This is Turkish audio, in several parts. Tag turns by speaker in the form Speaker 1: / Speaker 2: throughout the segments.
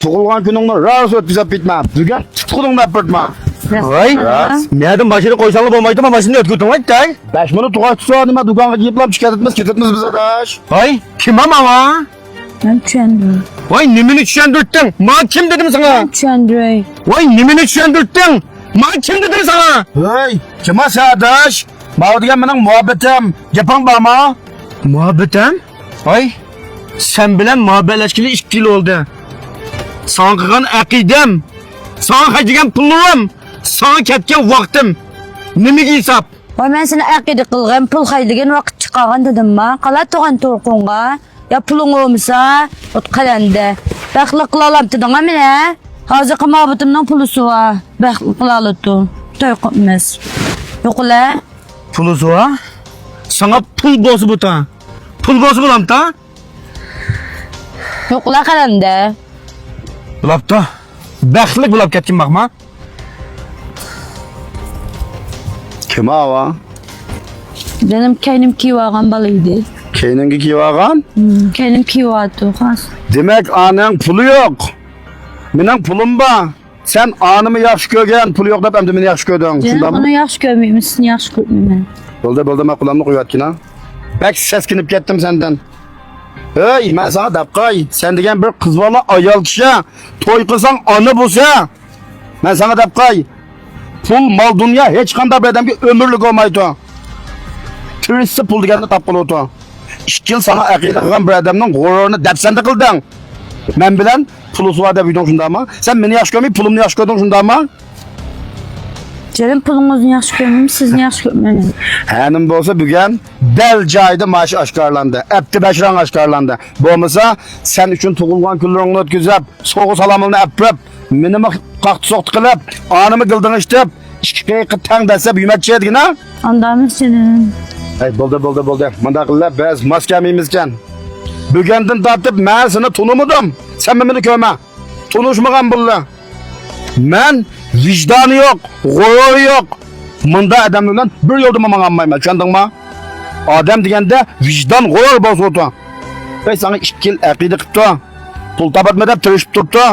Speaker 1: Tug'ilgan kuningni rosa o'tkazib bitma. Bugun tutquningni apirtma.
Speaker 2: Voy, mening mashina qo'ysanglar bo'lmaydimi? Mashina o'tkazdim aytay.
Speaker 1: 5 minut tug'atsa nima do'konga yeplam chiqatimiz biz adash.
Speaker 2: Voy, kim ama?
Speaker 3: Ben tushundim.
Speaker 2: Voy, nimani tushundirding? Men kim dedim sana?
Speaker 3: Tushundiray.
Speaker 2: Voy, nimani tushundirding? Men kim dedim sana?
Speaker 1: Hey, kim adash? Ma'u degan mening muhabbatim. Gaping bormi?
Speaker 2: Muhabbetim? Voy, sen bilan muhabbatlashgani 2 yil oldu. Sana qilgan aqidam, sana qaytgan pulim, sana ketgan vaqtim. Nimaga hisob?
Speaker 3: Voy men seni aqida qilgan, pul haydigan vaqt chiqargan dedim-mi? Qala to'g'an to'rqonga. Ya puling olmasa, ot qalanda. Baxtli qila olamding meni. Hozir qimobatimning pulusi va baxtli qila oladi. To'y qilamiz. Yo'qla.
Speaker 2: Pulu soğa? Sana pul bozu bu ta. Pul bozu bulam ta?
Speaker 3: Yo'qla qalanda.
Speaker 2: Bulap ta. Baxtlik bulap ketkin bakma.
Speaker 1: Kim ava?
Speaker 3: Benim kaynim kiyvagan balıydı.
Speaker 1: Keyningga kiyvagan?
Speaker 3: Kaynim kiyvadı xas.
Speaker 1: Demek aning puli yo'q. Mening pulim bor. Sen anımı yaxshi ko'rgan, pul yo'q deb endi meni yaxshi ko'rding.
Speaker 3: Canım
Speaker 1: Shundami?
Speaker 3: onu yaxshi ko'rmayman, sizni yaxshi ko'rmayman.
Speaker 1: Bo'ldi, men qulamni qo'yatkin ha. Bak seskinib ketdim sendan. Hey, men sana deb qo'y. Sen degan bir qiz bola ayol kishi to'y qilsang ona bo'lsa, men sana deb qo'y. Pul, mol, dunyo hech qanday bir odamga umrlik olmaydi. Turisi pul deganni topib qoladi. 2 yil sana aqida qilgan bir odamning g'ururini dafsanda qilding. Men bilan pulusi bor deb yurding shundami? Sen meni yaxshi ko'rmay, pulimni yaxshi ko'rding shundami?
Speaker 3: Canım pulunuzu yaxshi ko'rmayman, sizni yaxshi ko'rmayman.
Speaker 1: Hanım bo'lsa bugun dal joyda maşı oshkorlandi. Abdi bashran oshkorlandi. Bo'lmasa sen uchun tug'ilgan kunlaringni o'tkazib, so'g'u salomini apib, menimi qaqti so'qti qilib, onimi gilding ishtib, 2 daqiqa tang desa buymatchi edigina.
Speaker 3: Andamı senin.
Speaker 1: Hey, bo'ldi. Manda qilib biz maskamimizkan. Bugundan tortib men seni tunimidim. Sen meni ko'rma. Tunishmagan bulla. Men vijdoni yo'q, g'ururi yo'q. Bunda adam bilan bir yo'lda manganmayman, tushundingmi? Odam deganda vijdon, g'urur bo'lsa, ey sana 2 yil aqida qilibdi. Pul topatma deb tirishib turibdi.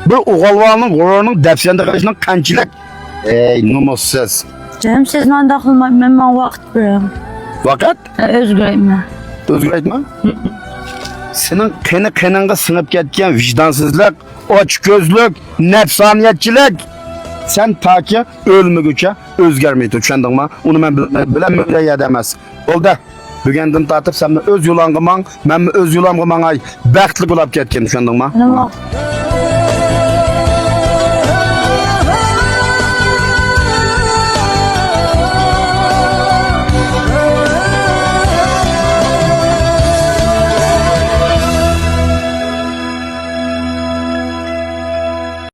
Speaker 1: Bir o'g'ilvoning g'ururining dafsanda qilishning qanchalik ey numussiz.
Speaker 3: Canım sizni anda qilmayman, men vaqt beraman.
Speaker 1: Vaqt
Speaker 3: O'zgarayman.
Speaker 1: o'zgaraytma. Senin qini-qiningga singib ketgan vijdonsizlik, ochko'zlik, nafsoniyatchilik sen taki o'lmaguncha o'zgarmaydi, tushundingmi? Uni men bilan muayyan emas. Bo'ldi. Bugundan tortib sen o'z yo'lingga mang, men o'z yo'limga mangay, baxtli bo'lib ketgan, tushundingmi?
Speaker 3: Nima?